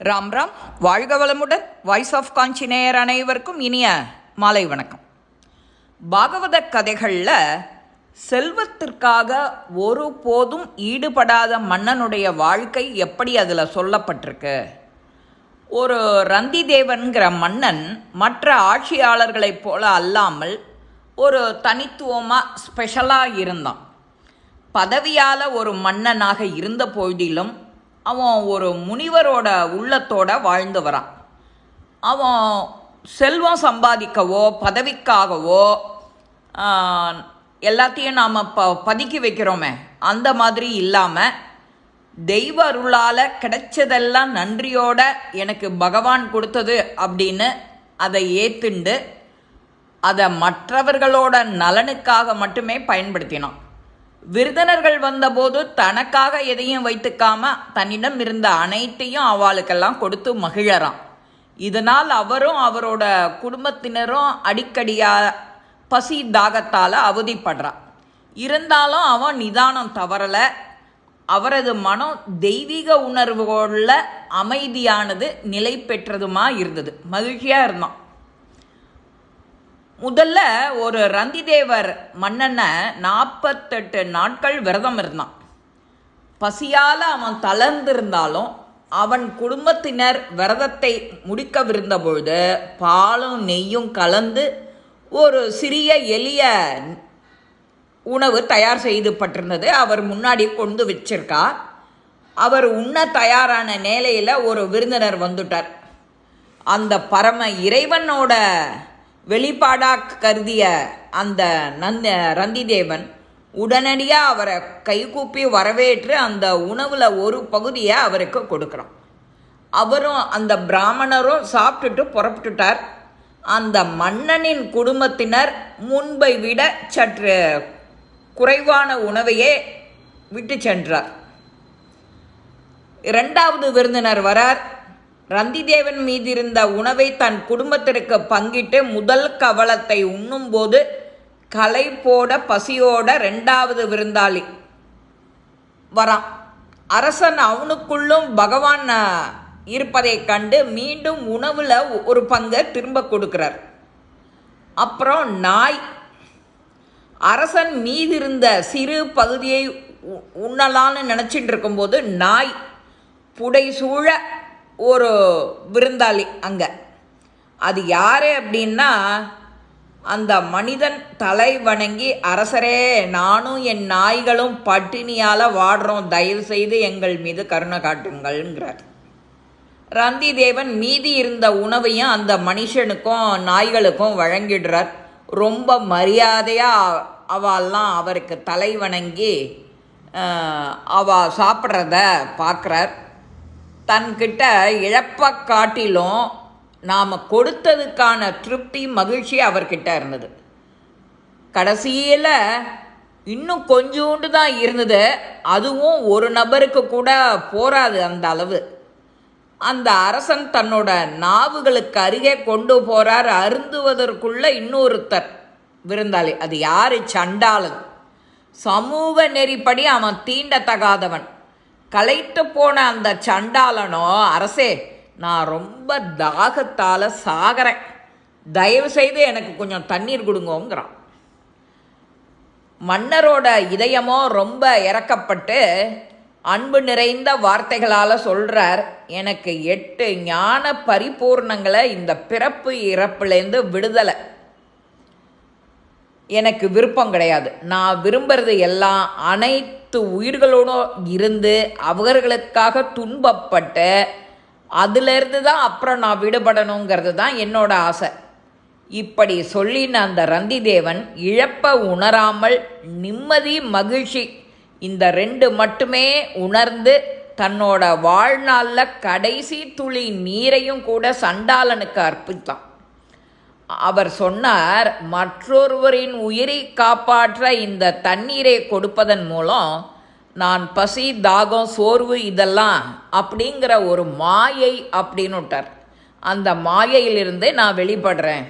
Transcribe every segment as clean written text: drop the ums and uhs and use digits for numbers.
ராம் ராம். வாழ்க வளமுடன். Voice of காஞ்சி நேயர் அனைவருக்கும் இனிய மாலை வணக்கம். பாகவத கதைகளில் செல்வத்திற்காக ஒருபோதும் ஈடுபடாத மன்னனுடைய வாழ்க்கை எப்படி அதில் சொல்லப்பட்டிருக்கு. ஒரு ரந்திதேவன்கிற மன்னன் மற்ற ஆட்சியாளர்களைப் போல அல்லாமல் ஒரு தனித்துவமாக ஸ்பெஷலாக இருந்தான். பதவியால் ஒரு மன்னனாக இருந்த போதிலும் அவன் ஒரு முனிவரோட உள்ளத்தோட வாழ்ந்து வரான். அவன் செல்வம் சம்பாதிக்கவோ பதவிக்காகவோ எல்லாத்தையும் நாம் பதுக்கி வைக்கிறோமே அந்த மாதிரி இல்லாமல் தெய்வ அருளால் கிடைச்சதெல்லாம் நன்றியோட எனக்கு பகவான் கொடுத்தது அப்படின்னு அதை ஏற்றுண்டு அதை மற்றவர்களோட நலனுக்காக மட்டுமே பயன்படுத்தினான். விருந்தினர்கள் வந்தபோது தனக்காக எதையும் வைத்துக்காம தன்னிடம் இருந்த அனைத்தையும் அவளுக்கெல்லாம் கொடுத்து மகிழறான். இதனால் அவரும் அவரோட குடும்பத்தினரும் அடிக்கடியாக பசி தாகத்தால் அவதிப்படுறான். இருந்தாலும் அவன் நிதானம் தவறலை. அவரது மனம் தெய்வீக உணர்வுகளில் அமைதியானது நிலை பெற்றதுமா இருந்தது. மகிழ்ச்சியாக இருந்தான். முதல்ல ஒரு ரந்திதேவர் மன்னனை 48 நாட்கள் விரதம் இருந்தான். பசியால் அவன் தளர்ந்திருந்தாலும் அவன் குடும்பத்தினர் விரதத்தை முடிக்கவிருந்த பொழுது பாலும் நெய்யும் கலந்து ஒரு சிறிய எளிய உணவு தயார் செய்யப்பட்டிருந்தது. அவர் முன்னாடி கொண்டு வச்சிருக்கா. அவர் உண்ண தயாரான நிலையில் ஒரு விருந்தினர் வந்துட்டார். அந்த பரம இறைவனோட வெளிப்பாடாக கருதிய அந்த ரந்திதேவன் உடனடியாக அவரை கைகூப்பி வரவேற்று அந்த உணவில் ஒரு பகுதியை அவருக்கு கொடுக்குறான். அவரும் அந்த பிராமணரும் சாப்பிட்டுட்டு புறப்பட்டுட்டார். அந்த மன்னனின் குடும்பத்தினர் முன்பை விட சற்று குறைவான உணவையே விட்டு சென்றார். இரண்டாவது விருந்தினர் வரார். ரந்திதேவன் மீது இருந்த உணவை தன் குடும்பத்திற்கு பங்கிட்டு முதல் கவளத்தை உண்ணும்போது களைப்போட பசியோட ரெண்டாவது விருந்தாளி வரான். அரசன் அவனுக்குள்ளும் பகவான் இருப்பதை கண்டு மீண்டும் உணவில் ஒரு பங்கை திரும்ப கொடுக்கிறார். அப்புறம் நாய் அரசன் மீது இருந்த சிறு பகுதியை உண்ணலான்னு நினச்சிட்டு இருக்கும்போது நாய் புடைசூழ ஒரு விருந்தாளி அங்கே. அது யார் அப்படின்னா அந்த மனிதன் தலை வணங்கி, அரசரே, நானும் என் நாய்களும் பட்டினியால் வாடுறோம், தயவு செய்து எங்கள் மீது கருணை காட்டுங்கள்ங்கிறார். ரந்திதேவன் மீதி இருந்த உணவையும் அந்த மனுஷனுக்கும் நாய்களுக்கும் வழங்கிடுறார். ரொம்ப மரியாதையாக அவெல்லாம் அவருக்கு தலை வணங்கி அவள் சாப்பிட்றத பார்க்குறார். தன்கிட்ட இழப்பை காட்டிலும் நாம் கொடுத்ததுக்கான திருப்தி மகிழ்ச்சி அவர்கிட்ட இருந்தது. கடைசியில் இன்னும் கொஞ்சோண்டு தான் இருந்தது. அதுவும் ஒரு நபருக்கு கூட போராது அந்த அளவு. அந்த அரசன் தன்னோட நாவுகளுக்கு அருகே கொண்டு போகிறார். அருந்துவதற்குள்ள இன்னொருத்தர் விருந்தாளி. அது யார்? சண்டாளன். சமூக நெறிப்படி அவன் தீண்டத்தகாதவன். களைத்து போன அந்த சண்டாளனோ, அரசே, நான் ரொம்ப தாகத்தால் சாகிறேன், தயவு செய்து எனக்கு கொஞ்சம் தண்ணீர் கொடுங்கோங்கிறான். மன்னரோட இதயமோ ரொம்ப இறக்கப்பட்டு அன்பு நிறைந்த வார்த்தைகளால் சொல்கிறார், எனக்கு 8 ஞான பரிபூர்ணங்களை இந்த பிறப்பு இறப்புலேருந்து விடுதலை எனக்கு விருப்பம் கிடையாது. நான் விரும்புறது எல்லாம் அனைத்து உயிர்களோடும் இருந்து அவர்களுக்காக துன்பப்பட்டு அதிலிருந்து தான் அப்புறம் நான் விடுபடணுங்கிறது தான் என்னோட ஆசை. இப்படி சொல்லின அந்த ரந்திதேவன் இழப்பை உணராமல் நிம்மதி மகிழ்ச்சி இந்த 2 மட்டுமே உணர்ந்து தன்னோட வாழ்நாளில் கடைசி துளி நீரையும் கூட சண்டாளனுக்கு அர்ப்பித்தான். அவர் சொன்னார், மற்றொருவரின் உயிரை காப்பாற்ற இந்த தண்ணீரை கொடுப்பதன் மூலம் நான் பசி, தாகம், சோர்வு இதெல்லாம் அப்படிங்கிற ஒரு மாயை அப்படின்னு விட்டார். அந்த மாயையிலிருந்து நான் வெளிப்படுறேன்.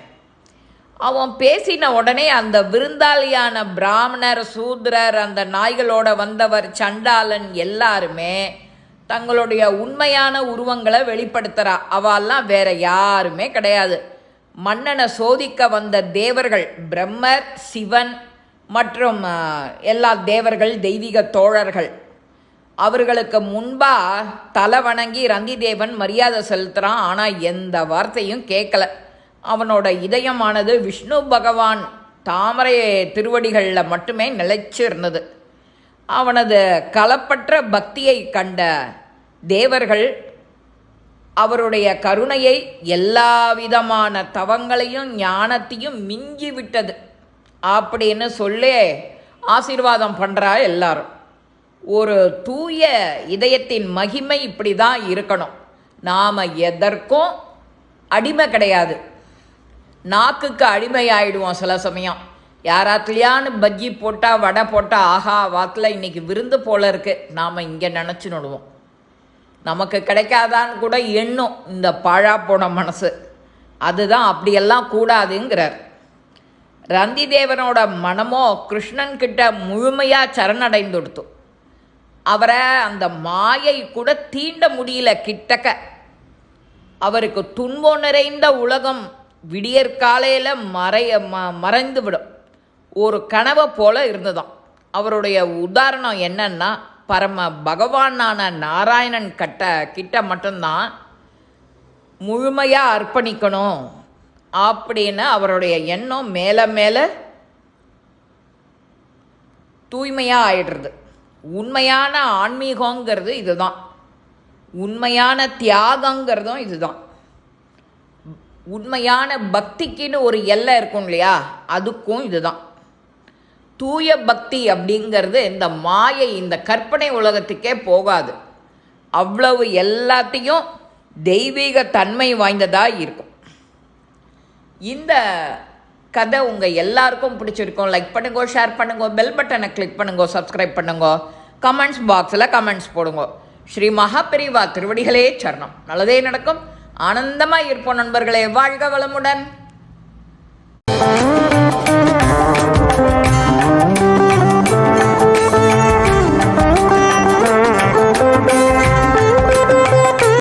அவன் பேசின உடனே அந்த விருந்தாளியான பிராமணர், சூத்ரர், அந்த நாய்களோட வந்தவர், சண்டாளன் எல்லாருமே தங்களுடைய உண்மையான உருவங்களை வெளிப்படுத்துகிறா. அவெல்லாம் வேற யாருமே கிடையாது. மன்னனை சோதிக்க வந்த தேவர்கள் பிரம்மர், சிவன் மற்றும் எல்லா தேவர்கள், தெய்வீக தோழர்கள். அவர்களுக்கு முன்பாக தலை வணங்கி ரந்தி தேவன் மரியாதை செலுத்துகிறான். ஆனால் எந்த வார்த்தையும் கேட்கல. அவனோட இதயமானது விஷ்ணு பகவான் தாமரை திருவடிகளில் மட்டுமே நிலைச்சு இருந்தது. அவனது களப்பற்ற பக்தியை கண்ட தேவர்கள் அவருடைய கருணையை, எல்லா விதமான தவங்களையும் ஞானத்தையும் மிஞ்சி விட்டது அப்படின்னு சொல்லி ஆசீர்வாதம் பண்ணுறா எல்லாரும். ஒரு தூய இதயத்தின் மகிமை இப்படி தான் இருக்கணும். நாம் எதற்கும் அடிமை கிடையாது. நாக்குக்கு அடிமை ஆயிடுவோம் சில சமயம். யாராத்துலையான்னு பஜ்ஜி போட்டால், வடை போட்டால், ஆஹா வாத்தில் இன்றைக்கி விருந்து போல இருக்குது, நாம் இங்கே நினச்சி நடுவோம். நமக்கு கிடைக்காதான்னு கூட எண்ணும் இந்த பாழா போன மனசு. அதுதான் அப்படியெல்லாம் கூடாதுங்கிறார். ரந்தி தேவனோட மனமோ கிருஷ்ணன்கிட்ட முழுமையாக சரணடைந்துடுத்து. அவரை அந்த மாயை கூட தீண்ட முடியல. கிட்டக்க அவருக்கு துன்பம் நிறைந்த உலகம் விடியற்காலையில் மறைந்து விடும். ஒரு கனவை போல இருந்ததாம். அவருடைய உதாரணம் என்னன்னா, பரம பகவானான நாராயணன் கிட்ட மட்டும்தான் முழுமையாக அர்ப்பணிக்கணும் அப்படின்னு அவருடைய எண்ணம் மேலே மேலே தூய்மையாக ஆயிடுறது. உண்மையான ஆன்மீகங்கிறது இதுதான். உண்மையான தியாகங்கிறதும் இதுதான். உண்மையான பக்திக்குன்னு ஒரு எல்லை இருக்கும் இல்லையா, அதுக்கும் இதுதான். தூய பக்தி அப்படிங்கிறது இந்த மாயை, இந்த கற்பனை உலகத்துக்கே போகாது. அவ்வளவு எல்லாத்தையும் தெய்வீக தன்மை வாய்ந்ததாக இருக்கும். இந்த கதை உங்கள் எல்லாருக்கும் பிடிச்சிருக்கும். லைக் பண்ணுங்க, ஷேர் பண்ணுங்க, பெல் பட்டனை கிளிக் பண்ணுங்க, சப்ஸ்கிரைப் பண்ணுங்க, கமெண்ட்ஸ் பாக்ஸில் கமெண்ட்ஸ் போடுங்க. ஸ்ரீ மகாபெரிவா திருவடிகளே சரணம். நல்லதே நடக்கும். ஆனந்தமாக இருப்போம் நண்பர்களே. வாழ்க வளமுடன்.